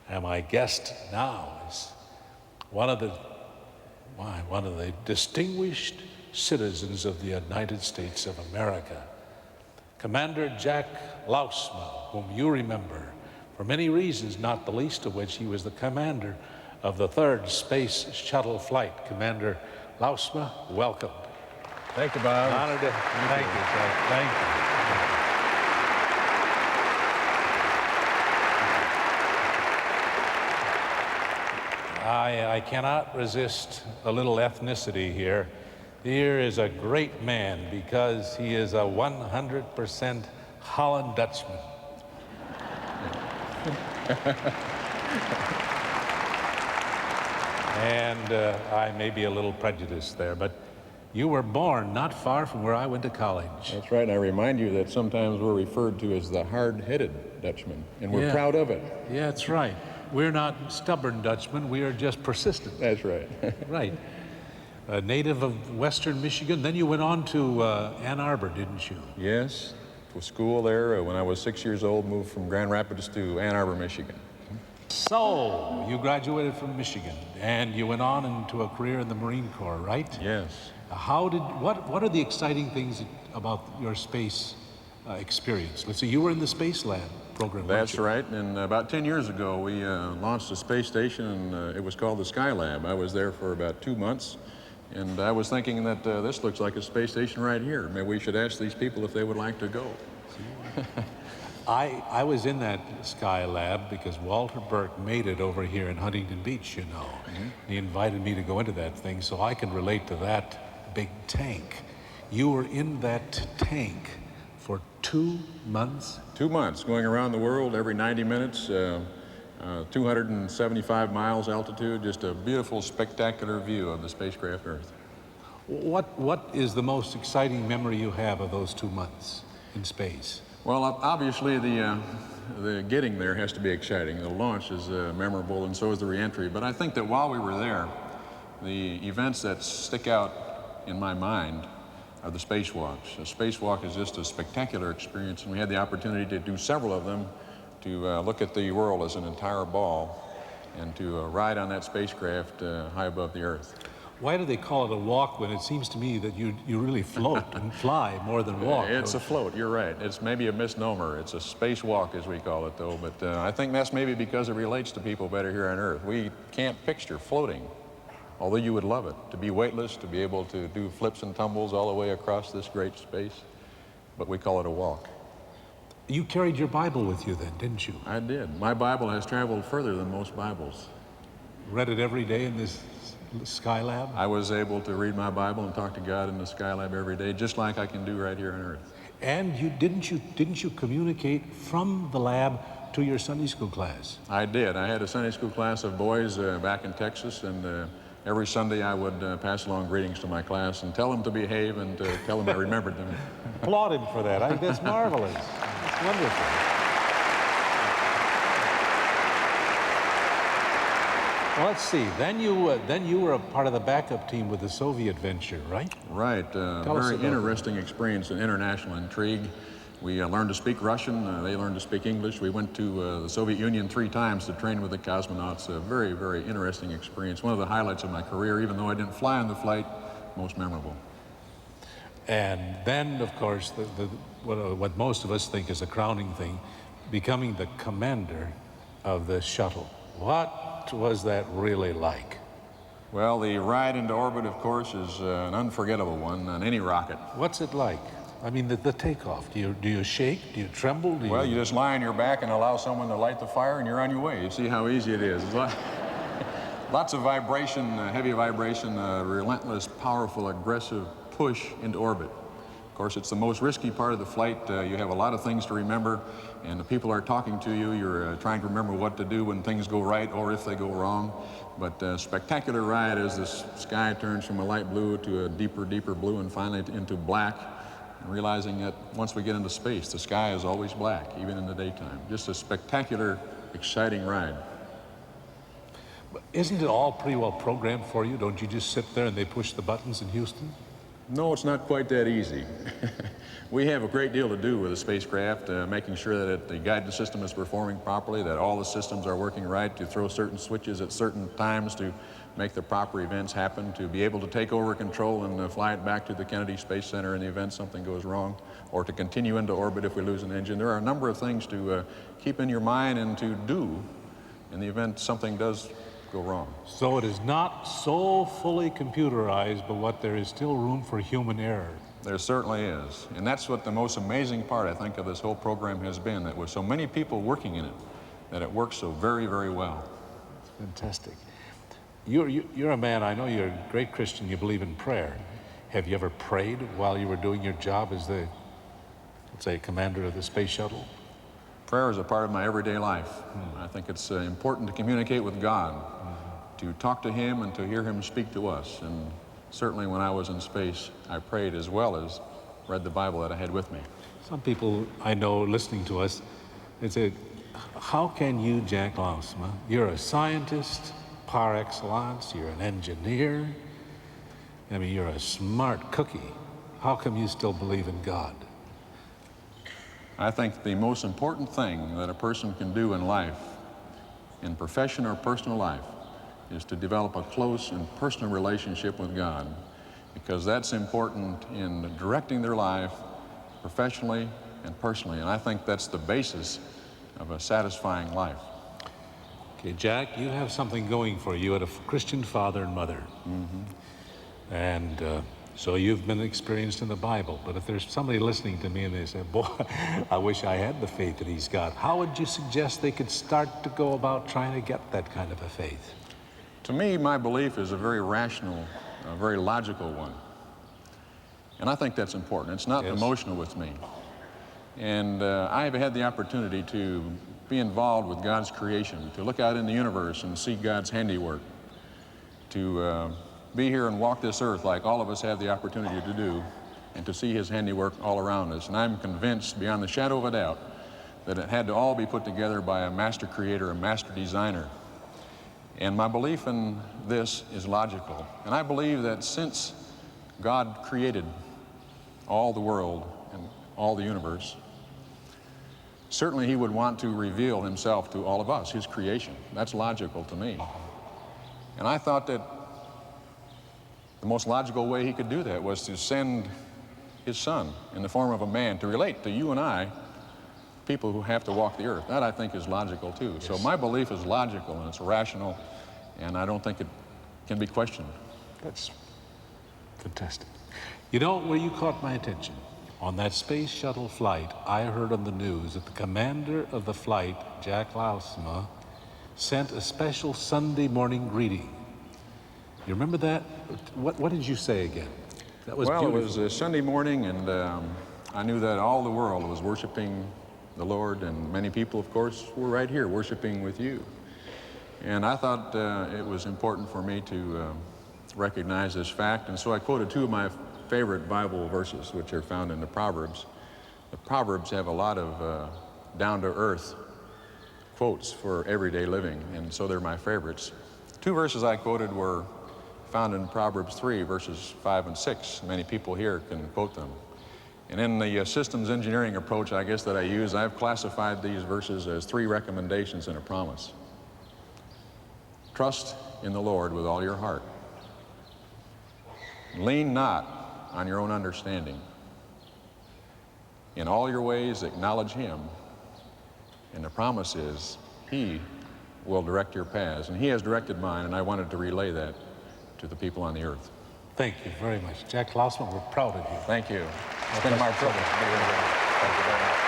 And my guest now is one of the distinguished citizens of the United States of America, Commander Jack Lousma, whom you remember for many reasons, not the least of which he was the commander of the 3rd Space Shuttle flight. Commander Lousma, welcome. Thank you, Bob. Honored to thank you, sir. Thank you. I cannot resist a little ethnicity here. Here is a great man because he is a 100% Holland Dutchman. And I may be a little prejudiced there, but you were born not far from where I went to college. That's right, and I remind you that sometimes we're referred to as the hard-headed Dutchman, and we're proud of it. Yeah, that's right. We're not stubborn Dutchmen, we are just persistent. That's right. Right. A native of Western Michigan, then you went on to Ann Arbor, didn't you? Yes, to school there. When I was 6 years old, moved from Grand Rapids to Ann Arbor, Michigan. So, you graduated from Michigan, and you went on into a career in the Marine Corps, right? Yes. What are the exciting things about your space experience? Let's see, you were in the Space Lab program, That's weren't right, and about 10 years ago, we launched a space station, and it was called the Sky Lab. I was there for about 2 months, and I was thinking that this looks like a space station right here. Maybe we should ask these people if they would like to go. I was in that Sky Lab because Walter Burke made it over here in Huntington Beach, you know. He invited me to go into that thing, so I can relate to that big tank. You were in that tank for 2 months? 2 months, going around the world every 90 minutes, 275 miles altitude, just a beautiful, spectacular view of the spacecraft Earth. What is the most exciting memory you have of those 2 months in space? Well, obviously the getting there has to be exciting. The launch is memorable, and so is the reentry. But I think that while we were there, the events that stick out in my mind are the spacewalks. A spacewalk is just a spectacular experience, and we had the opportunity to do several of them, to look at the world as an entire ball, and to ride on that spacecraft high above the Earth. Why do they call it a walk when it seems to me that you really float and fly more than walk? It's a float, you're right. It's maybe a misnomer. It's a spacewalk, as we call it, though. But I think that's maybe because it relates to people better here on Earth. We can't picture floating, although you would love it, to be weightless, to be able to do flips and tumbles all the way across this great space. But we call it a walk. You carried your Bible with you then, didn't you? I did. My Bible has traveled further than most Bibles. Read it every day in this Sky Lab? I was able to read my Bible and talk to God in the Sky Lab every day, just like I can do right here on Earth. And didn't you communicate from the lab to your Sunday school class? I did. I had a Sunday school class of boys back in Texas, and every Sunday I would pass along greetings to my class and tell them to behave and tell them I remembered them. Applaud him for that. I think that's marvelous. It's wonderful. Well, let's see. Then you were a part of the backup team with the Soviet venture, right? Right. Very interesting experience and international intrigue. We learned to speak Russian. They learned to speak English. We went to the Soviet Union 3 times to train with the cosmonauts. A very, very interesting experience. One of the highlights of my career, even though I didn't fly on the flight, most memorable. And then, of course, what most of us think is a crowning thing, becoming the commander of the shuttle. What was that really like? Well, the ride into orbit, of course, is an unforgettable one on any rocket. What's it like? I mean, the takeoff. Do you shake? Do you tremble? Well, you just lie on your back and allow someone to light the fire, and you're on your way. You see how easy it is. Lots of vibration, heavy vibration, relentless, powerful, aggressive push into orbit. Of course, it's the most risky part of the flight. You have a lot of things to remember, and the people are talking to you. You're trying to remember what to do when things go right or if they go wrong. But spectacular ride as the sky turns from a light blue to a deeper, deeper blue and finally into black. And realizing that once we get into space, the sky is always black, even in the daytime. Just a spectacular, exciting ride. But isn't it all pretty well programmed for you? Don't you just sit there and they push the buttons in Houston? No, it's not quite that easy. We have a great deal to do with the spacecraft, making sure that the guidance system is performing properly, that all the systems are working right, to throw certain switches at certain times to make the proper events happen, to be able to take over control and fly it back to the Kennedy Space Center in the event something goes wrong, or to continue into orbit if we lose an engine. There are a number of things to keep in your mind and to do in the event something does go wrong. So it is not so fully computerized, but what there is still room for human error. There certainly is. And that's what the most amazing part, I think, of this whole program has been, that with so many people working in it, that it works so very, very well. Fantastic. You're a man, I know you're a great Christian, you believe in prayer. Have you ever prayed while you were doing your job as the, let's say, commander of the space shuttle? Prayer is a part of my everyday life. I think it's important to communicate with God, to talk to Him and to hear Him speak to us. And certainly when I was in space, I prayed as well as read the Bible that I had with me. Some people I know listening to us, they say, how can you, Jack Lousma, you're a scientist par excellence, you're an engineer, I mean, you're a smart cookie. How come you still believe in God? I think the most important thing that a person can do in life, in profession or personal life, is to develop a close and personal relationship with God, because that's important in directing their life professionally and personally, and I think that's the basis of a satisfying life. Okay, Jack, you have something going for you. You had a Christian father and mother. And so you've been experienced in the Bible, but if there's somebody listening to me and they say, boy, I wish I had the faith that he's got, how would you suggest they could start to go about trying to get that kind of a faith? To me, my belief is a very rational, a very logical one. And I think that's important. It's not emotional with me. And I've had the opportunity to be involved with God's creation, to look out in the universe and see God's handiwork, to be here and walk this earth like all of us have the opportunity to do, and to see His handiwork all around us. And I'm convinced beyond the shadow of a doubt that it had to all be put together by a master creator, a master designer. And my belief in this is logical. And I believe that since God created all the world and all the universe, certainly He would want to reveal Himself to all of us, His creation. That's logical to me. And I thought that the most logical way He could do that was to send His Son in the form of a man to relate to you and I, people who have to walk the earth. That, I think, is logical too. Yes. So my belief is logical and it's rational, and I don't think it can be questioned. That's fantastic. You know where you caught my attention? On that space shuttle flight, I heard on the news that the commander of the flight, Jack Lousma, sent a special Sunday morning greeting. You remember that? What did you say again? That was well, beautiful. It was a Sunday morning, and I knew that all the world was worshiping the Lord, and many people, of course, were right here worshiping with you. And I thought it was important for me to recognize this fact, and so I quoted two of my favorite Bible verses, which are found in the Proverbs. The Proverbs have a lot of down-to-earth quotes for everyday living, and so they're my favorites. Two verses I quoted were found in Proverbs 3, verses 5 and 6. Many people here can quote them. And in the systems engineering approach, I guess, that I use, I've classified these verses as three recommendations and a promise. Trust in the Lord with all your heart. Lean not on your own understanding. In all your ways, acknowledge Him. And the promise is, He will direct your paths. And He has directed mine, and I wanted to relay that to the people on the earth. Thank you very much. Jack Lousma, we're proud of you. Thank you. It's been my privilege to be here today. Thank you very much.